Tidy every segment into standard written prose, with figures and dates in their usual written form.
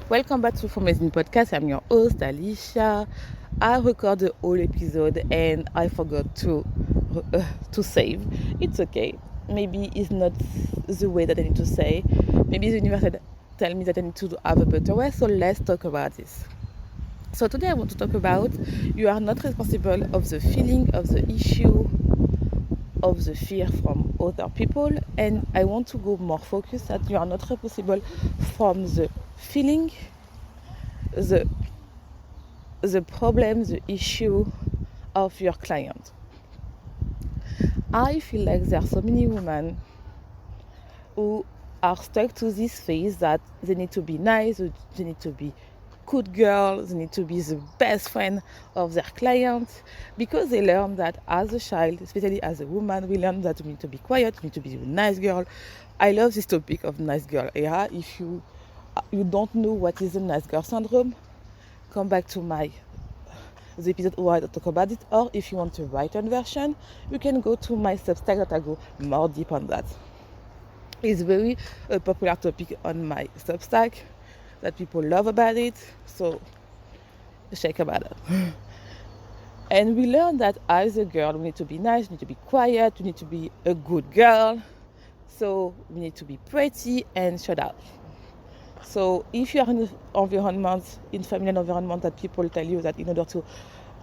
Welcome back to Amazing Podcast. I'm your host, Alicia. I record the whole episode and I forgot to save. It's okay. Maybe it's not the way that I need to say. Maybe the universe tell me that I need to have a better way. So let's talk about this. So today I want to talk about you are not responsible of the feeling, of the issue, of the fear from other people, and I want to go more focused that you are not responsible from the feeling, the problem, the issue of your client. I feel like there are so many women who are stuck to this phase that they need to be nice, they need to be good girls, they need to be the best friend of their clients, because they learn that as a child, especially as a woman, we learn that we need to be quiet, we need to be a nice girl. I love this topic of nice girl era. If you don't know what is the nice girl syndrome, come back to the episode where I talk about it, or if you want to write a version, you can go to my Substack that I go more deep on that. It's very a popular topic on my Substack that people love about it, so check about it. And we learn that as a girl, we need to be nice, we need to be quiet, we need to be a good girl, so we need to be pretty and shut up. So if you are in an environment, in family environment, that people tell you that in order to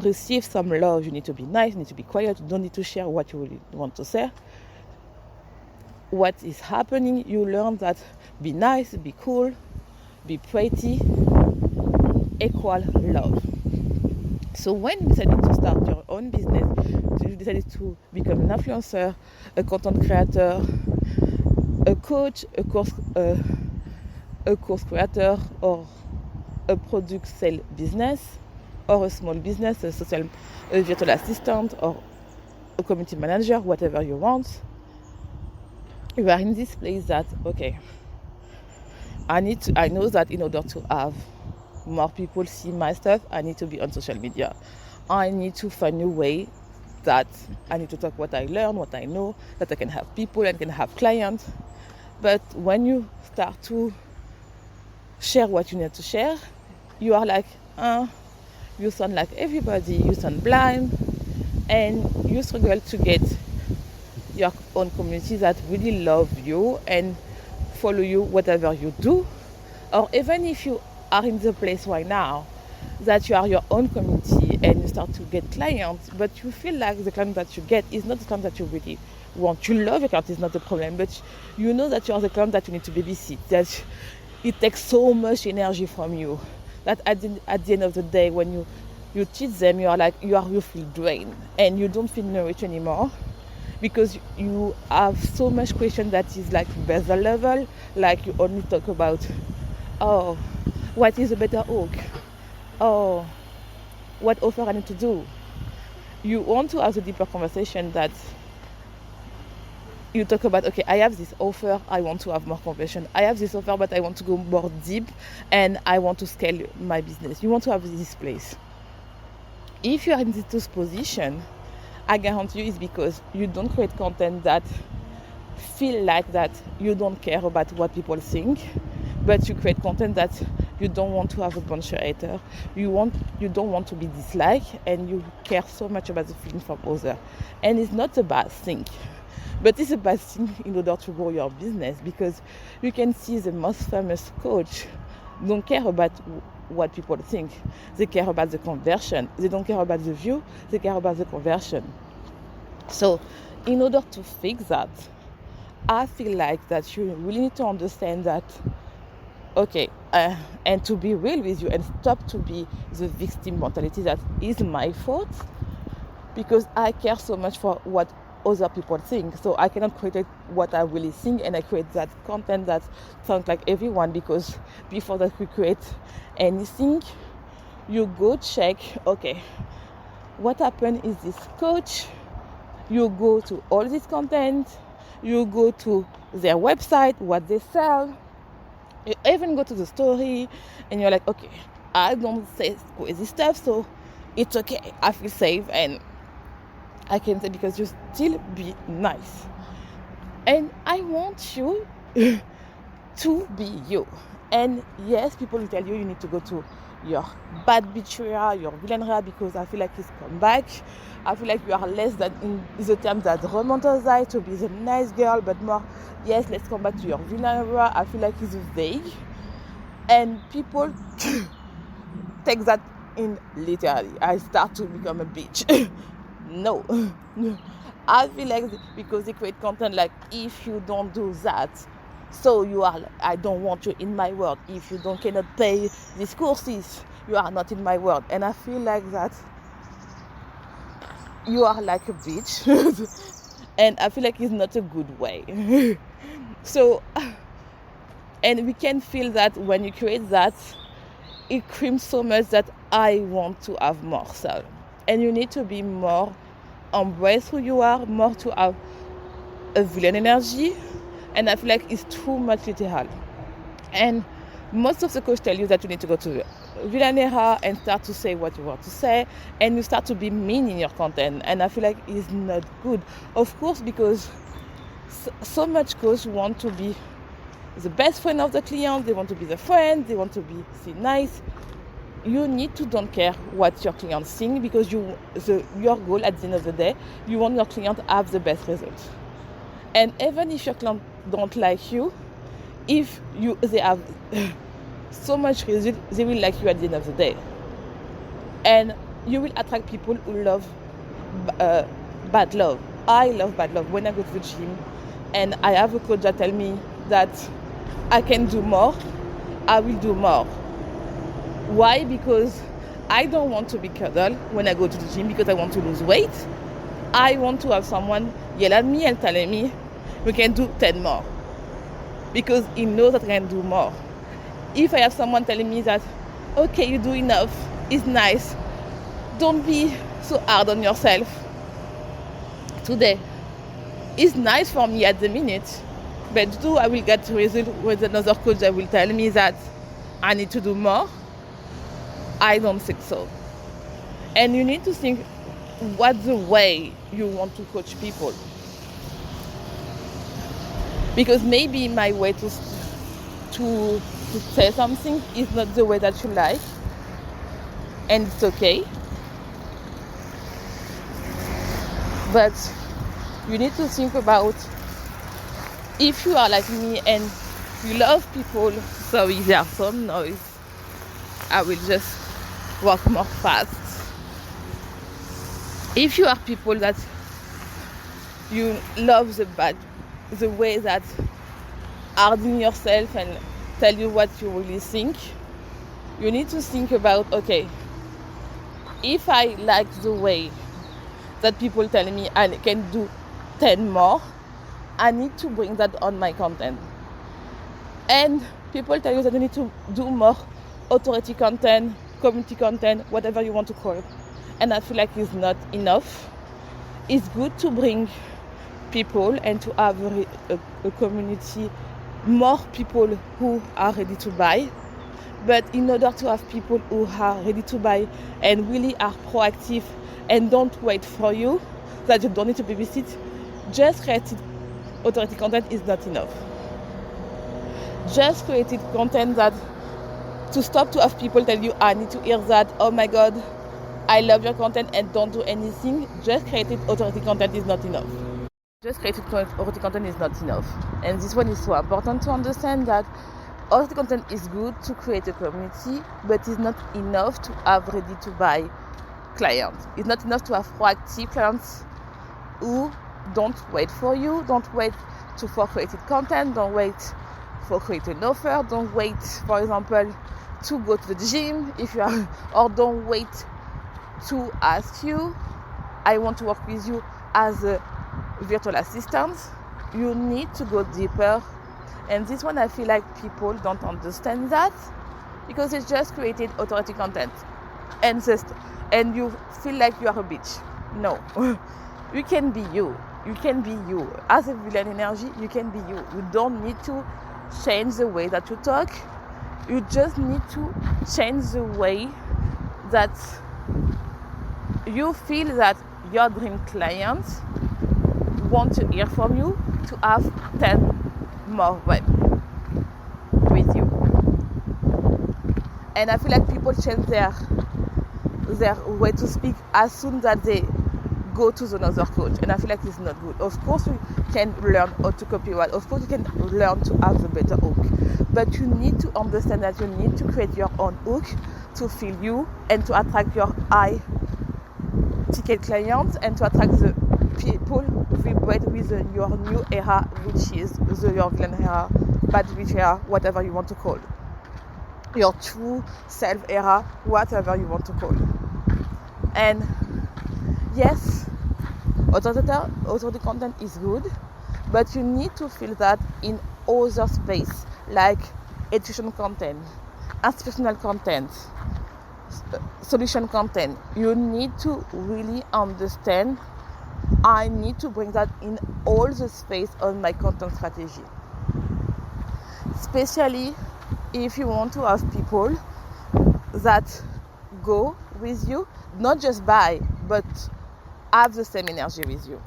receive some love, you need to be nice, you need to be quiet, you don't need to share what you really want to say. What is happening, you learn that be nice, be cool, be pretty, equal love. So when you decided to start your own business, you decided to become an influencer, a content creator, a coach, a course creator, or a product sale business, or a small business, a virtual assistant, or a community manager, whatever you want, you are in this place that, okay, I know that in order to have more people see my stuff, I need to be on social media. I need to find a way that I need to talk what I learn, what I know, that I can have people and can have clients. But when you start to share what you need to share, you are like, you sound like everybody, you sound blind, and you struggle to get your own community that really love you and follow you whatever you do. Or even if you are in the place right now that you are your own community and you start to get clients, but you feel like the client that you get is not the client that you really want. You love your client, is not the problem, but you know that you are the client that you need to babysit, that it takes so much energy from you that at the end of the day, when you teach them, you feel drained and you don't feel nourished anymore, because you have so much question that is like better level, like you only talk about, oh, what is a better hook? Oh, what offer I need to do? You want to have a deeper conversation that you talk about, okay, I have this offer, I want to have more conversion. I have this offer, but I want to go more deep and I want to scale my business. You want to have this place. If you are in this position, I guarantee you it's because you don't create content that feel like that you don't care about what people think, but you create content that you don't want to have a bunch of haters. You don't want to be disliked, and you care so much about the feeling from others. And it's not a bad thing, but it's a bad thing in order to grow your business, because you can see the most famous coach don't care about what people think. They care about the conversion. They don't care about the view. They care about the conversion. So in order to fix that, I feel like that you really need to understand that, okay, and to be real with you and stop to be the victim mentality that is my fault, because I care so much for what other people think. So I cannot create what I really think, and I create that content that sounds like everyone, because before that we create anything, you go check, okay, what happened is this coach, you go to all this content, you go to their website, what they sell, you even go to the story, and you're like, okay, I don't say crazy stuff, so it's okay, I feel safe, and I can say, because you still be nice. And I want you to be you. And yes, people will tell you need to go to your bad bitch area, your villain area, because I feel like it's come back. I feel like you are less than in the terms that romanticize to be the nice girl, but more, yes, let's come back to your villain area. I feel like it's vague. And people take that in literally. I start to become a bitch. No. I feel like because they create content like, if you don't do that, so you are, I don't want you in my world. If you cannot pay these courses, you are not in my world. And I feel like that you are like a bitch. And I feel like it's not a good way. So, and we can feel that when you create that, it creams so much that I want to have more self. And you need to be more, embrace who you are, more to have a villain energy. And I feel like it's too much literal. And most of the coaches tell you that you need to go to the villain era and start to say what you want to say, and you start to be mean in your content. And I feel like it's not good. Of course, because so much coaches want to be the best friend of the client, they want to be the friend, they want to be nice. You need to don't care what your client think, because your goal at the end of the day, you want your client to have the best result. And even if your client don't like you, if they have so much result, they will like you at the end of the day. And you will attract people who love bad love. I love bad love. When I go to the gym and I have a coach that tell me that I can do more, I will do more. Why? Because I don't want to be cuddled when I go to the gym because I want to lose weight. I want to have someone yell at me and telling me we can do 10 more, because he knows that I can do more. If I have someone telling me that, okay, you do enough, it's nice, don't be so hard on yourself today. It's nice for me at the minute, but I will get to result with another coach that will tell me that I need to do more. I don't think so. And you need to think what's the way you want to coach people. Because maybe my way to say something is not the way that you like, and it's okay. But you need to think about, if you are like me and you love people, sorry, there's some noise, I will just walk more fast. If you are people that you love the way that harden yourself and tell you what you really think, you need to think about, okay, if I like the way that people tell me I can do 10 more, I need to bring that on my content. And people tell you that you need to do more authority content, community content, whatever you want to call it. And I feel like it's not enough. It's good to bring people and to have a community, more people who are ready to buy. But in order to have people who are ready to buy and really are proactive and don't wait for you, that you don't need to babysit, just created authority content is not enough. Just created content that, to stop to have people tell you, I need to hear that, oh my God, I love your content, and don't do anything. Just created authority content is not enough. Just created authority content is not enough. And this one is so important to understand, that authority content is good to create a community, but it's not enough to have ready to buy clients. It's not enough to have proactive clients who don't wait for you, don't wait for created content, don't wait for creating an offer, don't wait, for example, to go to the gym if you are, or don't wait to ask you, I want to work with you as a virtual assistant. You need to go deeper. And this one, I feel like people don't understand that, because it's just created authority content and you feel like you are a bitch. No. You can be you. You can be you. As a villain energy, you can be you. You don't need to change the way that you talk. You just need to change the way that you feel that your dream clients want to hear from you, to have 10 more web with you. And I feel like people change their way to speak as soon that they go to another coach, and I feel like it's not good. Of course you can learn how to copy well, of course you can learn to have the better hook, but you need to understand that you need to create your own hook to fill you and to attract your high ticket clients and to attract the people who vibrate with your new era, which is your villain era, bad bitch era, whatever you want to call, your true self era, whatever you want to call. And yes, authority content is good, but you need to feel that in other space, like education content, inspirational content, solution content. You need to really understand, I need to bring that in all the space on my content strategy. Especially if you want to have people that go with you, not just buy, but have the same energy with you,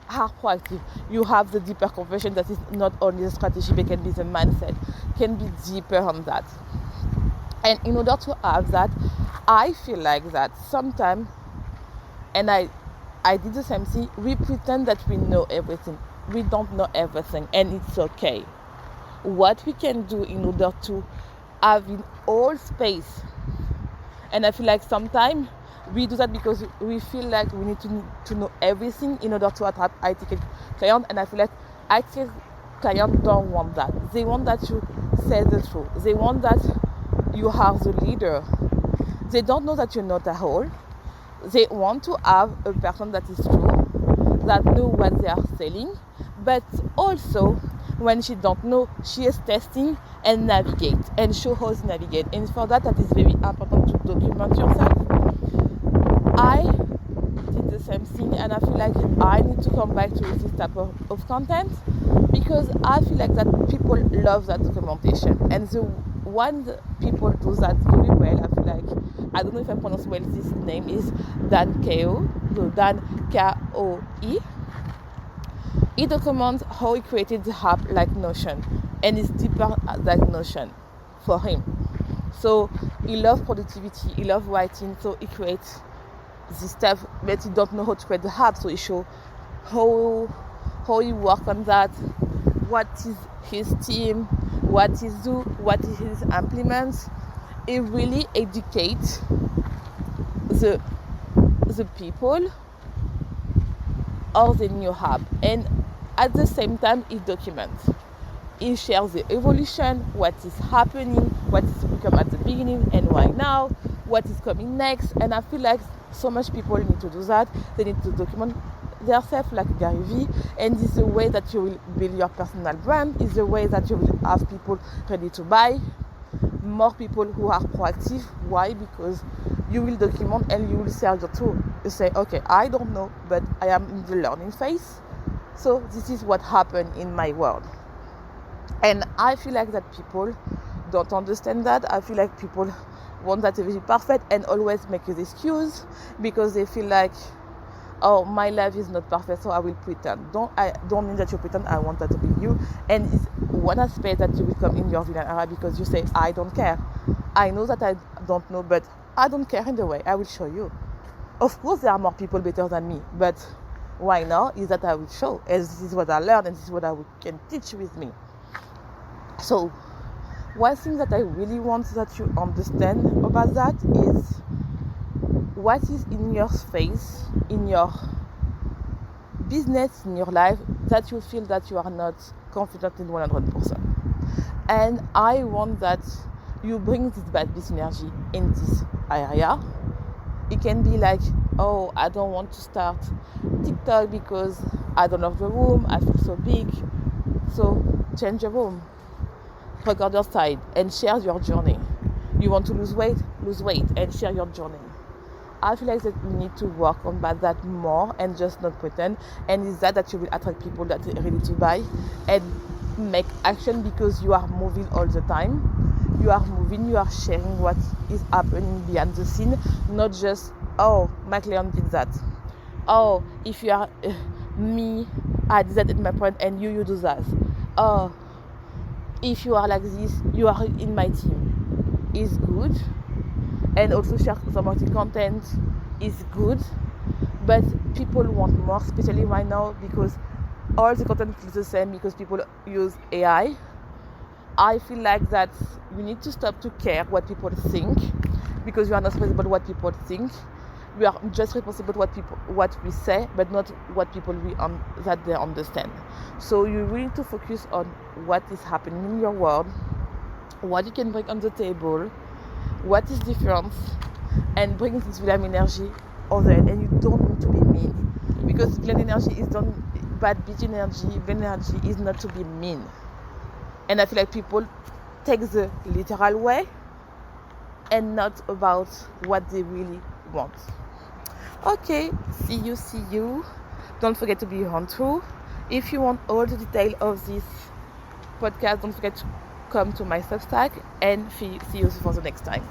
are proactive. You have the deeper conversion that is not only the strategy, but can be the mindset, can be deeper on that. And in order to have that, I feel like that sometimes, and I did the same thing, we pretend that we know everything. We don't know everything, and it's okay. What we can do in order to have in all space, and I feel like sometimes we do that because we feel like we need to know everything in order to attract high ticket clients, and I feel like high ticket clients don't want that. They want that you say the truth. They want that you are the leader. They don't know that you're not a whole. They want to have a person that is true, that know what they are selling, but also when she don't know, she is testing and navigate and show how to navigate. And for that is very important to document yourself. I did the same thing, and I feel like I need to come back to this type of content because I feel like that people love that documentation, and the one people do that very well, I feel like, I don't know if I pronounce well, this name is Dan Koe, so Dan Koe. He documents how he created the app like Notion, and it's deeper like Notion for him. So he loves productivity, he loves writing, so he creates this stuff, but he don't know how to create the app, so he shows how he work on that, what is his team, what he do, what is his implements. He really educates the people of the new app, and at the same time he documents. He shares the evolution, what is happening, what is become at the beginning and why now, what is coming next. And I feel like so much people need to do that. They need to document themselves like Gary Vee, and this is the way that you will build your personal brand, is the way that you will have people ready to buy, more people who are proactive. Why? Because you will document and you will share your tool. You say, okay, I don't know, but I am in the learning phase, so this is what happened in my world. And I feel like that people don't understand that. I feel like people want that to be perfect and always make an excuse because they feel like, oh, my life is not perfect, so I will pretend. I don't mean that you pretend. I want that to be you. And it's one aspect that you will come in your villain era because you say, I don't care. I know that I don't know, but I don't care in the way. I will show you. Of course, there are more people better than me, but why not? Is that I will show. And this is what I learned, and this is what I can teach with me. So, one thing that I really want that you understand about that is what is in your space, in your business, in your life, that you feel that you are not confident in 100%. And I want that you bring this bad business energy in this area. It can be like, oh, I don't want to start TikTok because I don't have the room, I feel so big. So change your room. Record your side and share your journey. You want to lose weight and share your journey. I feel like that you need to work on that more and just not pretend. And it's that you will attract people that are ready to buy and make action because you are moving all the time. You are moving, you are sharing what is happening behind the scene, not just, oh, my client did that. Oh, if you are me, I did that at my point and you do that. Oh, if you are like this, you are in my team. is good, and also share supporting content is good, but people want more, especially right now, because all the content is the same because people use AI. I feel like that we need to stop to care what people think, because we are not responsible what people think. We are just responsible what we say, but not what people that they understand. So you really need to focus on what is happening in your world, what you can bring on the table, what is different, and bring this villain energy over it. And you don't need to be mean, because villain energy is not bad. Bitch energy, villain energy is not to be mean. And I feel like people take the literal way and not about what they really want. Okay, see you. Don't forget to be on true. If you want all the detail of this podcast, don't forget to come to my Substack, and see you for the next time.